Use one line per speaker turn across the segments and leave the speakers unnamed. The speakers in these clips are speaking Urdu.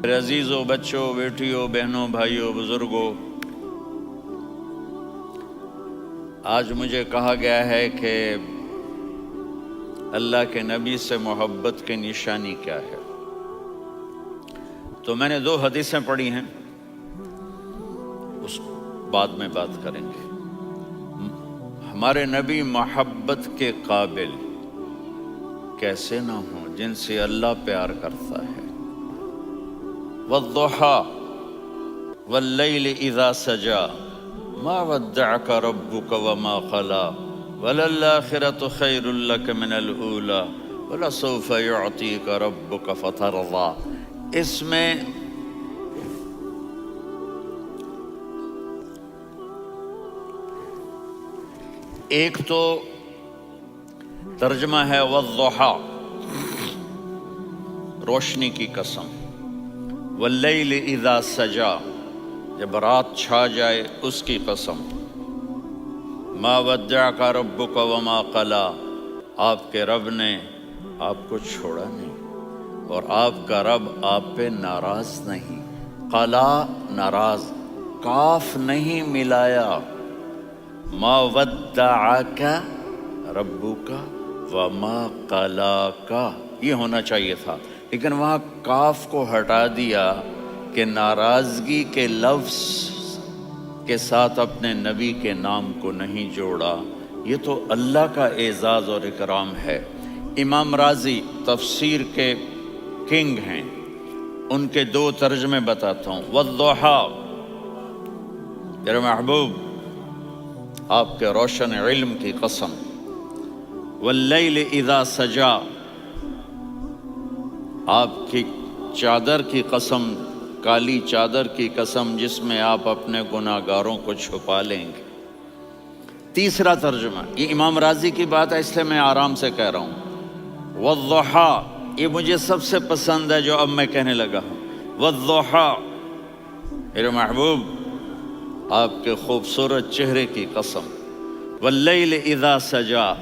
میرے عزیزوں، بچوں، بیٹیوں، بہنوں، بھائیوں، بزرگوں، آج مجھے کہا گیا ہے کہ اللہ کے نبی سے محبت کی نشانی کیا ہے، تو میں نے 2 حدیثیں پڑھی ہیں، اس بعد میں بات کریں گے۔ ہمارے نبی محبت کے قابل کیسے نہ ہوں جن سے اللہ پیار کرتا ہے۔ وَالضُّحَى وَاللَّيْلِ إِذَا سَجَى مَا وَدَّعَكَ رَبُّكَ وَمَا قَلَىٰ وَلَلْآخِرَةُ خَيْرٌ لَكَ مِنَ الْأُولَىٰ وَلَسَوْفَ يُعْطِيكَ رَبُّكَ فَتَرْضَىٰ۔ اس میں ایک تو ترجمہ ہے وَالضُّحَىٰ، روشنی کی قسم، وَاللَّيْلِ إِذَا سَجَىٰ، جب رات چھا جائے اس کی قسم، مَا وَدَّعَكَ رَبُّكَ وَمَا قَلَىٰ، آپ کے رب نے آپ کو چھوڑا نہیں اور آپ کا رب آپ پہ ناراض نہیں۔ قَلَا ناراض، کاف نہیں ملایا، مَا وَدَّعَكَ رَبُّكَ وَمَا قَلَاكَ یہ ہونا چاہیے تھا، لیکن وہاں کاف کو ہٹا دیا کہ ناراضگی کے لفظ کے ساتھ اپنے نبی کے نام کو نہیں جوڑا۔ یہ تو اللہ کا اعزاز اور اکرام ہے۔ امام راضی تفسیر کے کنگ ہیں، ان کے 2 ترجمے بتاتا ہوں۔ وَالضُّحَىٰ، میرے محبوب آپ کے روشن علم کی قسم، وَاللَّيْلِ إِذَا سَجَىٰ، آپ کی چادر کی قسم، کالی چادر کی قسم جس میں آپ اپنے گناہگاروں کو چھپا لیں گے۔ تیسرا ترجمہ، یہ امام راضی کی بات ہے اس لیے میں آرام سے کہہ رہا ہوں۔ وَالضُّحَىٰ، یہ مجھے سب سے پسند ہے جو اب میں کہنے لگا ہوں۔ وَالضُّحَىٰ، میرے محبوب آپ کے خوبصورت چہرے کی قسم، وَاللَّيْلِ إِذَا سَجَىٰ،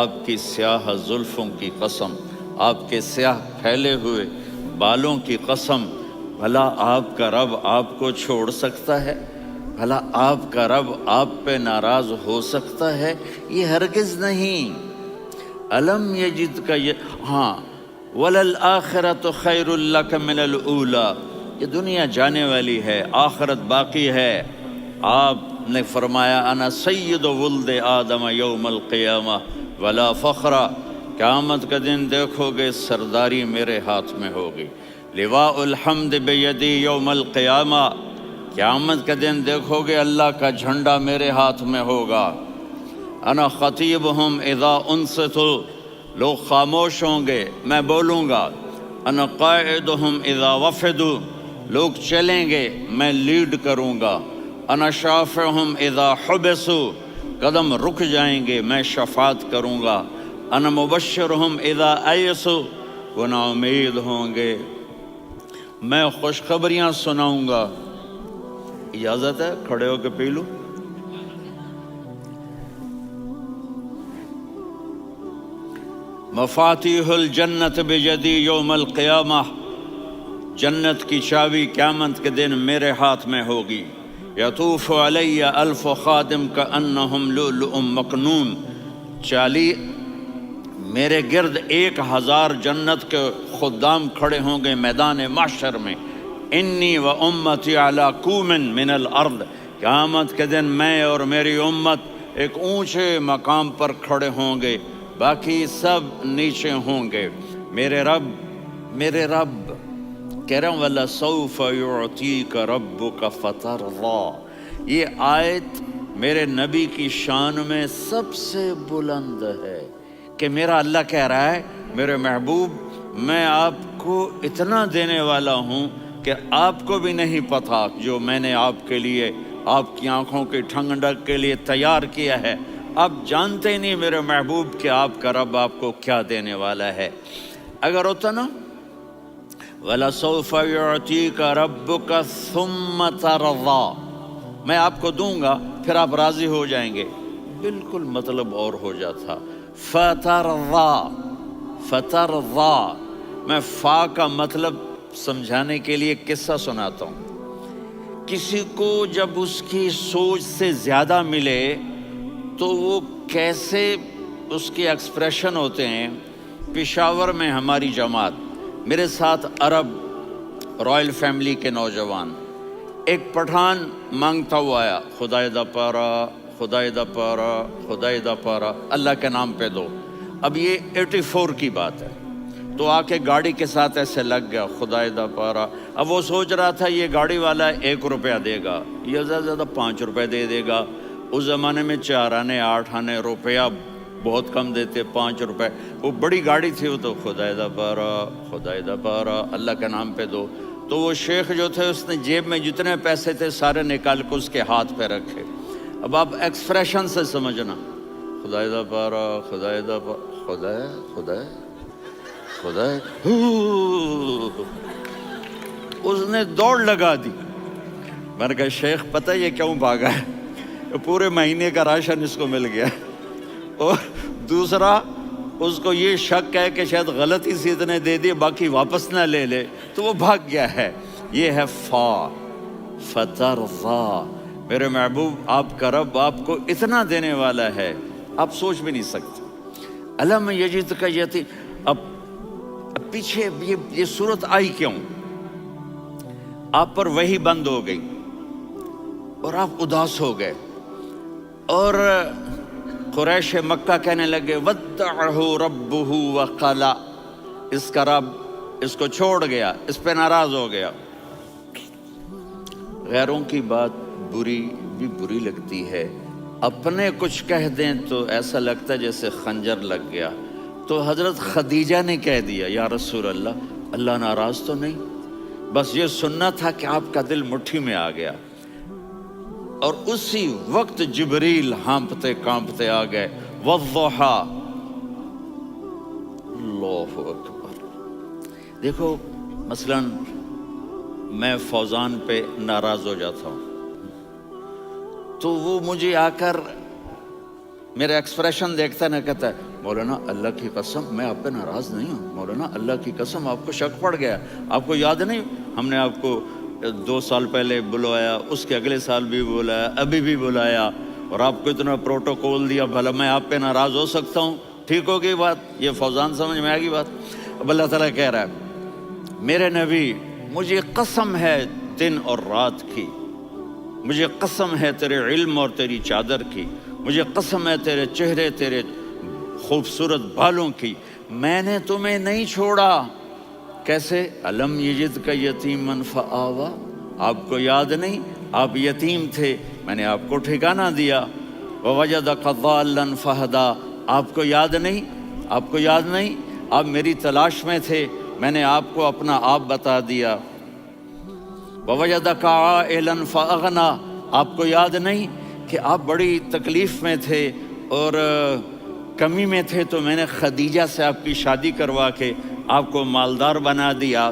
آپ کی سیاہ زلفوں کی قسم، آپ کے سیاہ پھیلے ہوئے بالوں کی قسم، بھلا آپ کا رب آپ کو چھوڑ سکتا ہے؟ بھلا آپ کا رب آپ پہ ناراض ہو سکتا ہے؟ یہ ہرگز نہیں۔ الم یجد کا ہاں، وَلَلْآخِرَةُ خَيْرٌ لَكَ مِنَ الْأُولَىٰ، یہ دنیا جانے والی ہے، آخرت باقی ہے۔ آپ نے فرمایا انا سید ولد آدم یوم القیامہ ولا فخر، قیامت کا دن دیکھو گے سرداری میرے ہاتھ میں ہوگی۔ لواء الحمد بیدی یوم القیامہ، قیامت کا دن دیکھو گے اللہ کا جھنڈا میرے ہاتھ میں ہوگا۔ انا خطیبہم اذا انصتوا، لوگ خاموش ہوں گے میں بولوں گا۔ انا قائدہم اذا وفدوا، لوگ چلیں گے میں لیڈ کروں گا۔ انا شافعہم اذا حبسوا، قدم رک جائیں گے میں شفاعت کروں گا۔ انا مبشرہم اذا ایسوا، وہ نا امید ہوں گے میں خوشخبریاں سناؤں گا۔ اجازت ہے کھڑے ہو کے پی لوں؟ مفاتیح الجنت بیدی یوم القیامہ، جنت کی چابی قیامت کے دن میرے ہاتھ میں ہوگی۔ یطوف علی الف خادم کانہم لؤلؤ مکنون، میرے گرد 1000 جنت کے خدام کھڑے ہوں گے میدان محشر میں۔ انی و امتی علی کوم من الارض، قیامت کے دن میں اور میری امت ایک اونچے مقام پر کھڑے ہوں گے، باقی سب نیچے ہوں گے۔ میرے رب کہہ رہا ہوں وَلَسَوْفَ يُعْطِيكَ رَبُّكَ فَتَرْضَىٰ، یہ آیت میرے نبی کی شان میں سب سے بلند ہے کہ میرا اللہ کہہ رہا ہے میرے محبوب میں آپ کو اتنا دینے والا ہوں کہ آپ کو بھی نہیں پتا جو میں نے آپ کے لیے، آپ کی آنکھوں کی ٹھنڈک کے لیے تیار کیا ہے۔ آپ جانتے ہی نہیں میرے محبوب کہ آپ کا رب آپ کو کیا دینے والا ہے۔ اگر ہوتا نا وَلَسَوْفَ يُعْطِيكَ رَبُّكَ ثُمَّ تَرْضَىٰ، میں آپ کو دوں گا پھر آپ راضی ہو جائیں گے، بالکل مطلب اور ہو جاتا۔ فترضا، میں فا کا مطلب سمجھانے کے لیے ایک قصہ سناتا ہوں۔ کسی کو جب اس کی سوچ سے زیادہ ملے تو وہ کیسے اس کے ایکسپریشن ہوتے ہیں۔ پشاور میں ہماری جماعت، میرے ساتھ عرب رائل فیملی کے نوجوان، ایک پٹھان مانگتا ہوا آیا، خدائے دا پارا، خدائے دا پارا، خدائے دا پارا، اللہ کے نام پہ دو۔ اب یہ 84 کی بات ہے، تو آ کے گاڑی کے ساتھ ایسے لگ گیا، خدائے دا پارا۔ اب وہ سوچ رہا تھا یہ گاڑی والا 1 روپیہ دے گا، یہ زیادہ زیادہ 5 روپے دے دے گا۔ اس زمانے میں 4 آنے 8 آنے روپیہ بہت کم دیتے، 5 روپے۔ وہ بڑی گاڑی تھی، وہ تو خدائے دا پارا، خدائے دا پارا، اللہ کے نام پہ دو۔ تو وہ شیخ جو تھے اس نے جیب میں جتنے پیسے تھے سارے نکال کے اس کے ہاتھ پہ رکھے۔ اب آپ ایکسپریشن سے سمجھنا، خدائے دا پارا، خدائے دا پارا، خدائے خدائے خدائے، اس نے دوڑ لگا دی۔ میں نے کہا شیخ پتہ یہ کیوں بھاگا ہے؟ پورے مہینے کا راشن اس کو مل گیا، اور دوسرا اس کو یہ شک ہے کہ شاید غلطی سے اتنے دے دیے باقی واپس نہ لے لے، تو وہ بھاگ گیا ہے۔ یہ ہے فترضا۔ میرے محبوب آپ کا رب آپ کو اتنا دینے والا ہے آپ سوچ بھی نہیں سکتے۔ الم یجدک یتیم، اب پیچھے یہ صورت آئی کیوں؟ آپ پر وحی بند ہو گئی اور آپ اداس ہو گئے، اور قریش مکہ کہنے لگے ودعہ ربہ وقلا، اس کا رب اس کو چھوڑ گیا، اس پہ ناراض ہو گیا۔ غیروں کی بات بری لگتی ہے، اپنے کچھ کہہ دیں تو ایسا لگتا ہے جیسے خنجر لگ گیا۔ تو حضرت خدیجہ نے کہہ دیا یا رسول اللہ، اللہ ناراض تو نہیں؟ بس یہ سننا تھا کہ آپ کا دل مٹھی میں آ گیا۔ اور اسی وقت جبریل ہانپتے کانپتے آ گئے، والضحیٰ، اللہ اکبر۔ دیکھو مثلا میں فوزان پہ ناراض ہو جاتا ہوں تو وہ مجھے آ کر میرا ایکسپریشن دیکھتا ہے نہ، کہتا ہے مولانا اللہ کی قسم میں آپ پہ ناراض نہیں ہوں، مولانا اللہ کی قسم آپ کو شک پڑ گیا، آپ کو یاد نہیں ہم نے آپ کو 2 سال پہلے بلوایا، اس کے اگلے سال بھی بلایا، ابھی بھی بلایا، اور آپ کو اتنا پروٹوکول دیا، بھلا میں آپ پہ ناراض ہو سکتا ہوں؟ ٹھیک ہوگی بات؟ یہ فوزان سمجھ میں آ گئی بات؟ اب اللہ تعالیٰ کہہ رہا ہے میرے نبی مجھے قسم ہے دن اور رات کی، مجھے قسم ہے تیرے علم اور تیری چادر کی، مجھے قسم ہے تیرے چہرے تیرے خوبصورت بالوں کی، میں نے تمہیں نہیں چھوڑا۔ کیسے؟ الم یجدک یتیما فآویٰ، آپ کو یاد نہیں آپ یتیم تھے، میں نے آپ کو ٹھکانہ دیا۔ ووجدک ضالا فہدیٰ، آپ کو یاد نہیں، آپ کو یاد نہیں آپ میری تلاش میں تھے، میں نے آپ کو اپنا آپ بتا دیا۔ ووجدک عائلا فاغنیٰ، آپ کو یاد نہیں کہ آپ بڑی تکلیف میں تھے اور کمی میں تھے، تو میں نے خدیجہ سے آپ کی شادی کروا کے آپ کو مالدار بنا دیا۔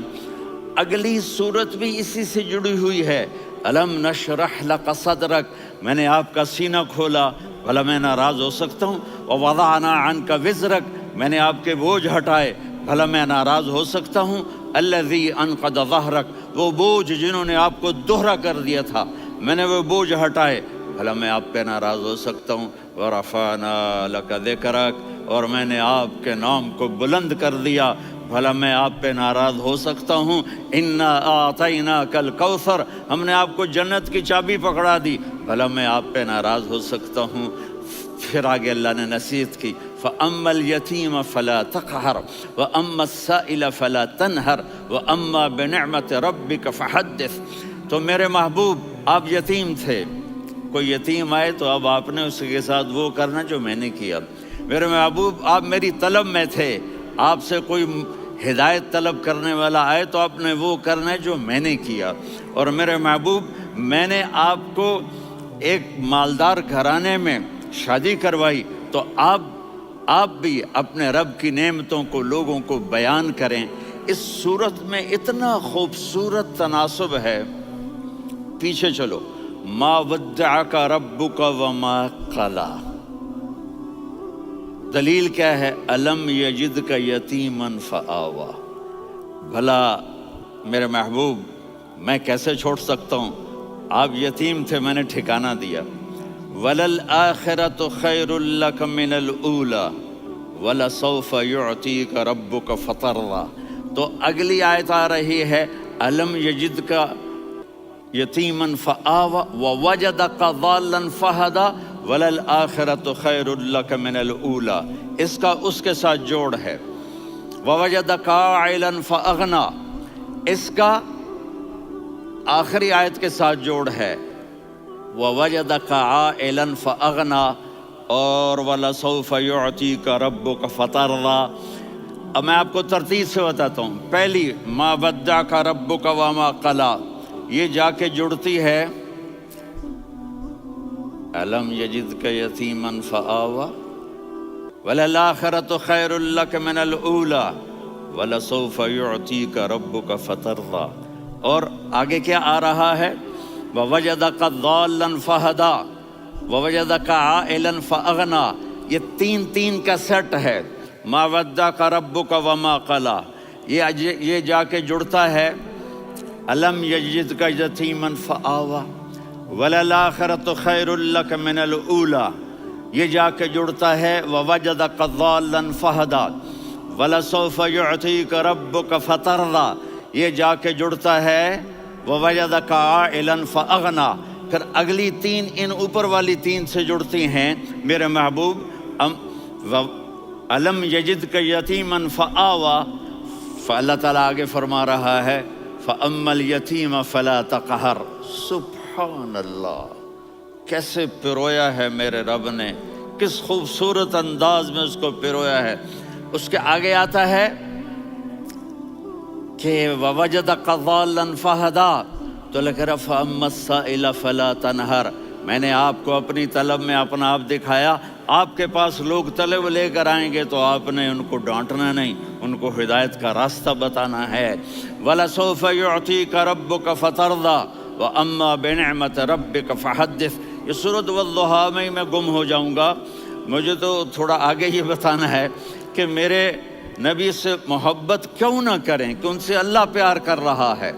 اگلی صورت بھی اسی سے جڑی ہوئی ہے، الم نشرح لک صدرک، میں نے آپ کا سینہ کھولا، بھلا میں ناراض ہو سکتا ہوں؟ ووضعنا عنک وزرک، میں نے آپ کے بوجھ ہٹائے، بھلا میں ناراض ہو سکتا ہوں؟ الذی انقض ظہرک، وہ بوجھ جنہوں نے آپ کو دوہرا کر دیا تھا، میں نے وہ بوجھ ہٹائے، بھلا میں آپ پہ ناراض ہو سکتا ہوں؟ ورفعنا لک ذکرک، اور میں نے آپ کے نام کو بلند کر دیا، بھلا میں آپ پہ ناراض ہو سکتا ہوں؟ انا اعطیناک الکوثر، ہم نے آپ کو جنت کی چابی پکڑا دی، بھلا میں آپ پہ ناراض ہو سکتا ہوں؟ پھر آگے اللہ نے نصیحت کی، فَأَمَّا الْيَتِيمَ فَلَا تَقْهَرْ وَأَمَّا السَّائِلَ فَلَا تَنْهَرْ وَأَمَّا بِنِعْمَةِ رَبِّكَ فَحَدِّثْ۔ تو میرے محبوب آپ یتیم تھے، کوئی یتیم آئے تو اب آپ نے اس کے ساتھ وہ کرنا جو میں نے کیا۔ میرے محبوب آپ میری طلب میں تھے، آپ سے کوئی ہدایت طلب کرنے والا آئے تو آپ نے وہ کرنا ہے جو میں نے کیا۔ اور میرے محبوب میں نے آپ کو ایک مالدار گھرانے میں شادی کروائی، تو آپ بھی اپنے رب کی نعمتوں کو لوگوں کو بیان کریں۔ اس صورت میں اتنا خوبصورت تناسب ہے، پیچھے چلو، ما ودعک ربک وما قلی، دلیل کیا ہے؟ الم یجدک یتیما فآویٰ، بھلا میرے محبوب میں کیسے چھوڑ سکتا ہوں، آپ یتیم تھے، میں نے ٹھکانہ دیا۔ وَلَلْآخِرَةُ خَيْرٌ لَكَ مِنَ الْأُولَى وَلَسَوْفَ يُعْطِيكَ رَبُّكَ فَتَرْضَىٰ۔ تو اگلی آیت آ رہی ہے أَلَمْ يَجِدْكَ یتیماً فآویٰ وَوَجَدَكَ ضَالًّا فَہَدَىٰ وَلَلْآخِرَةُ خَيْرٌ لَكَ مِنَ الْأُولَىٰ، اس کا اس کے ساتھ جوڑ ہے۔ وَوَجَدَكَ عَائِلًا فَأَغْنَىٰ، اس کا آخری آیت کے ساتھ جوڑ ہے۔ وَوَجَدَكَ عَائِلًا فَأَغْنَىٰ اور وَلَسَوْفَ يُعْطِيكَ رَبُّكَ فَتَرْضَىٰ۔ اب میں آپ کو ترتیب سے بتاتا ہوں۔ پہلی مَا وَدَّعَكَ رَبُّكَ وَمَا قَلَىٰ، یہ جا کے جڑتی ہے أَلَمْ يَجِدْكَ يَتِيمًا فَآوَىٰ وَلَلْآخِرَةُ خَيْرٌ لَكَ مِنَ الْأُولَىٰ وَلَسَوْفَ يُعْطِيكَ رَبُّكَ فَتَرْضَىٰ۔ اور آگے کیا آ رہا ہے؟ وَوَجَدَكَ ضَالًّا فَهَدَىٰ وَوَجَدَكَ عَائِلًا فَأَغْنَىٰ، یہ تین کا سیٹ ہے۔ مَا وَدَّعَكَ رَبُّكَ وَمَا قَلَىٰ، یہ جا کے جڑتا ہے أَلَمْ يَجِدْكَ يَتِيمًا فَآوَىٰ وَلَلْآخِرَةُ خَيْرٌ لَكَ مِنَ الْأُولَىٰ، یہ جا کے جڑتا ہے وَوَجَدَكَ ضَالًّا فَهَدَىٰ وَلَسَوْفَ يُعْطِيكَ رَبُّكَ فَتَرْضَىٰ، یہ جا کے جڑتا ہے وَوَجَدَكَ عَائِلًا فَأَغْنَىٰ۔ پھر اگلی تین ان اوپر والی تین سے جڑتی ہیں میرے محبوب۔ أَلَمْ يَجِدْكَ يَتِيمًا فَآوَىٰ، فاللہ تعالیٰ آگے فرما رہا ہے فَأَمَّا الْيَتِيمَ فَلَا تَقْهَرْ۔ سبحان اللہ، کیسے پرویا ہے میرے رب نے، کس خوبصورت انداز میں اس کو پرویا ہے۔ اس کے آگے آتا ہے کہ وَوَجَدَكَ ضَالًّا فَهَدَىٰ، تو لکھ رہا فَأَمَّا السَّائِلَ فَلَا تَنْهَرْ، میں نے آپ کو اپنی طلب میں اپنا آپ دکھایا۔ آپ کے پاس لوگ طلب لے کر آئیں گے تو آپ نے ان کو ڈانٹنا نہیں، ان کو ہدایت کا راستہ بتانا ہے۔ وَلَسَوْفَ يُعْطِيكَ رَبُّكَ فَتَرْضَىٰ وَأَمَّا بِنِعْمَةِ رَبِّكَ فَحَدِّثْ۔ یہ سورۃ والضحیٰ میں گم ہو جاؤں گا، مجھے تو تھوڑا آگے یہ بتانا ہے کہ میرے نبی سے محبت کیوں نہ کریں، کہ ان سے اللہ پیار کر رہا ہے،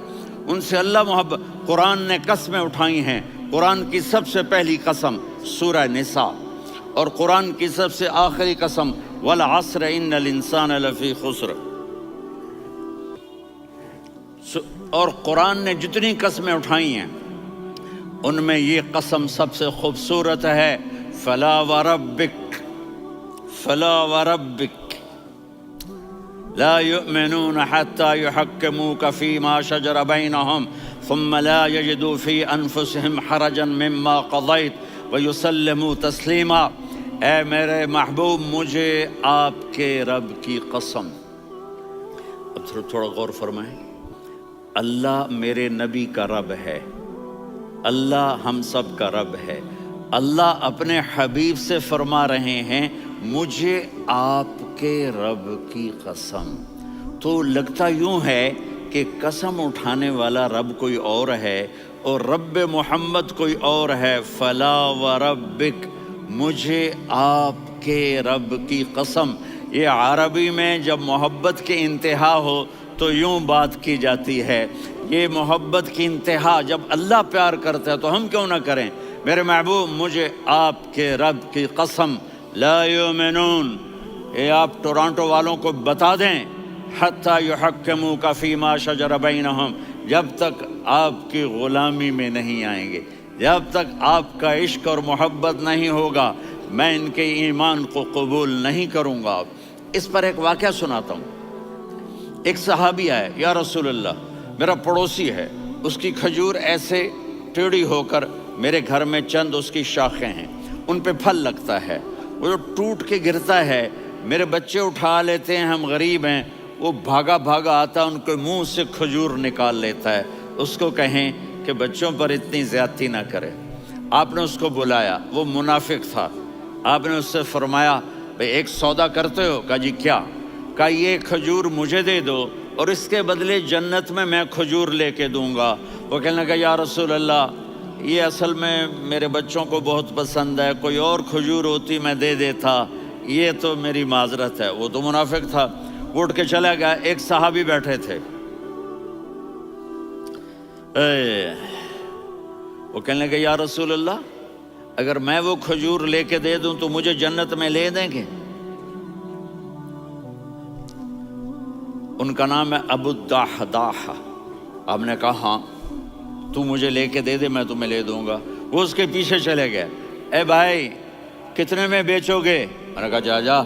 ان سے اللہ محبت۔ قرآن نے قسمیں اٹھائی ہیں، قرآن کی سب سے پہلی قسم سورہ نساء، اور قرآن کی سب سے آخری قسم والعصر ان الانسان لفی خسر۔ اور قرآن نے جتنی قسمیں اٹھائی ہیں ان میں یہ قسم سب سے خوبصورت ہے، فلا وربک فلا وربک لا يؤمنون حتى يحكموك فيما شجر بينهم ثم لا يجدوا في أنفسهم حرجا مما قضيت ويسلموا تسليما۔ اے میرے محبوب، مجھے آپ کے رب کی قسم۔ اب تھوڑا غور فرمائیں، اللہ میرے نبی کا رب ہے، اللہ ہم سب کا رب ہے۔ اللہ اپنے حبیب سے فرما رہے ہیں مجھے آپ کے رب کی قسم۔ تو لگتا یوں ہے کہ قسم اٹھانے والا رب کوئی اور ہے اور رب محمد کوئی اور ہے۔ فلا وربک، مجھے آپ کے رب کی قسم۔ یہ عربی میں جب محبت کی انتہا ہو تو یوں بات کی جاتی ہے، یہ محبت کی انتہا جب اللہ پیار کرتا ہے تو ہم کیوں نہ کریں۔ میرے محبوب، مجھے آپ کے رب کی قسم، لا یؤمنون، یہ آپ ٹورانٹو والوں کو بتا دیں، حتی یحکموک فیما شجر بینہم، جب تک آپ کی غلامی میں نہیں آئیں گے، جب تک آپ کا عشق اور محبت نہیں ہوگا، میں ان کے ایمان کو قبول نہیں کروں گا۔ اس پر ایک واقعہ سناتا ہوں۔ ایک صحابی آئے، یا رسول اللہ، میرا پڑوسی ہے، اس کی کھجور ایسے ٹیڑھی ہو کر میرے گھر میں چند اس کی شاخیں ہیں، ان پہ پھل لگتا ہے، وہ جو ٹوٹ کے گرتا ہے میرے بچے اٹھا لیتے ہیں، ہم غریب ہیں، وہ بھاگا بھاگا آتا ان کے منہ سے کھجور نکال لیتا ہے۔ اس کو کہیں کہ بچوں پر اتنی زیادتی نہ کرے۔ آپ نے اس کو بلایا، وہ منافق تھا، آپ نے اس سے فرمایا بھئی ایک سودا کرتے ہو؟ کہا جی کیا؟ کہا یہ کھجور مجھے دے دو اور اس کے بدلے جنت میں کھجور لے کے دوں گا۔ وہ کہنے لگا یا رسول اللہ، یہ اصل میں میرے بچوں کو بہت پسند ہے، کوئی اور کھجور ہوتی میں دے دیتا، یہ تو میری معذرت ہے۔ وہ تو منافق تھا، وہ اٹھ کے چلا گیا۔ ایک صحابی بیٹھے تھے، وہ کہنے لگے یا رسول اللہ اگر میں وہ کھجور لے کے دے دوں تو مجھے جنت میں لے دیں گے؟ ان کا نام ہے ابو الدحداح۔ آپ نے کہا ہاں تو مجھے لے کے دے دے میں تمہیں لے دوں گا۔ وہ اس کے پیچھے چلے گئے، اے بھائی کتنے میں بیچو گے؟ میں نے کہا جا جا،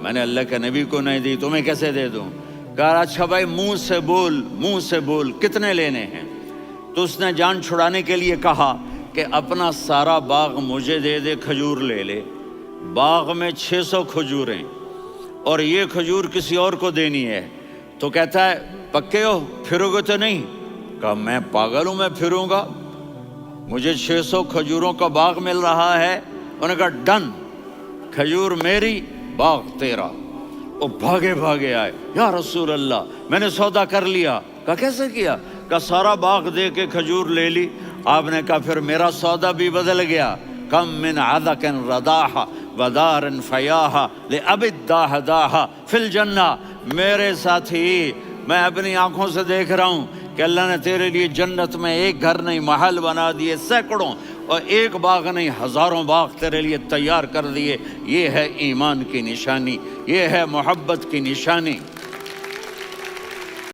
میں نے اللہ کے نبی کو نہیں دی، تمہیں کیسے دے دوں؟ کہا اچھا بھائی منہ سے بول کتنے لینے ہیں؟ تو اس نے جان چھڑانے کے لیے کہا کہ اپنا سارا باغ مجھے دے دے، کھجور لے لے۔ باغ میں 600 کھجوریں اور یہ کھجور کسی اور کو دینی ہے۔ تو کہتا ہے پکے ہو، پھرو گے تو نہیں؟ کہا میں پاگل ہوں، میں پھروں گا؟ مجھے 600 کھجوروں کا باغ مل رہا ہے۔ انہوں نے کہا ڈن، کھجور میری باغ تیرا۔ وہ بھاگے آئے، یا رسول اللہ میں نے سودا کر لیا۔ کہا کیسے کیا؟ کہا سارا باغ دے کے کھجور لے لی۔ آپ نے کہا پھر میرا سودا بھی بدل گیا۔ کم من عدق رداح ودار فیاح لأبی الدحداح فی الجنہ۔ میرے ساتھی میں اپنی آنکھوں سے دیکھ رہا ہوں کہ اللہ نے تیرے لیے جنت میں ایک گھر نہیں محل بنا دیے سینکڑوں، اور ایک باغ نہیں ہزاروں باغ تیرے لیے تیار کر دیے۔ یہ ہے ایمان کی نشانی، یہ ہے محبت کی نشانی۔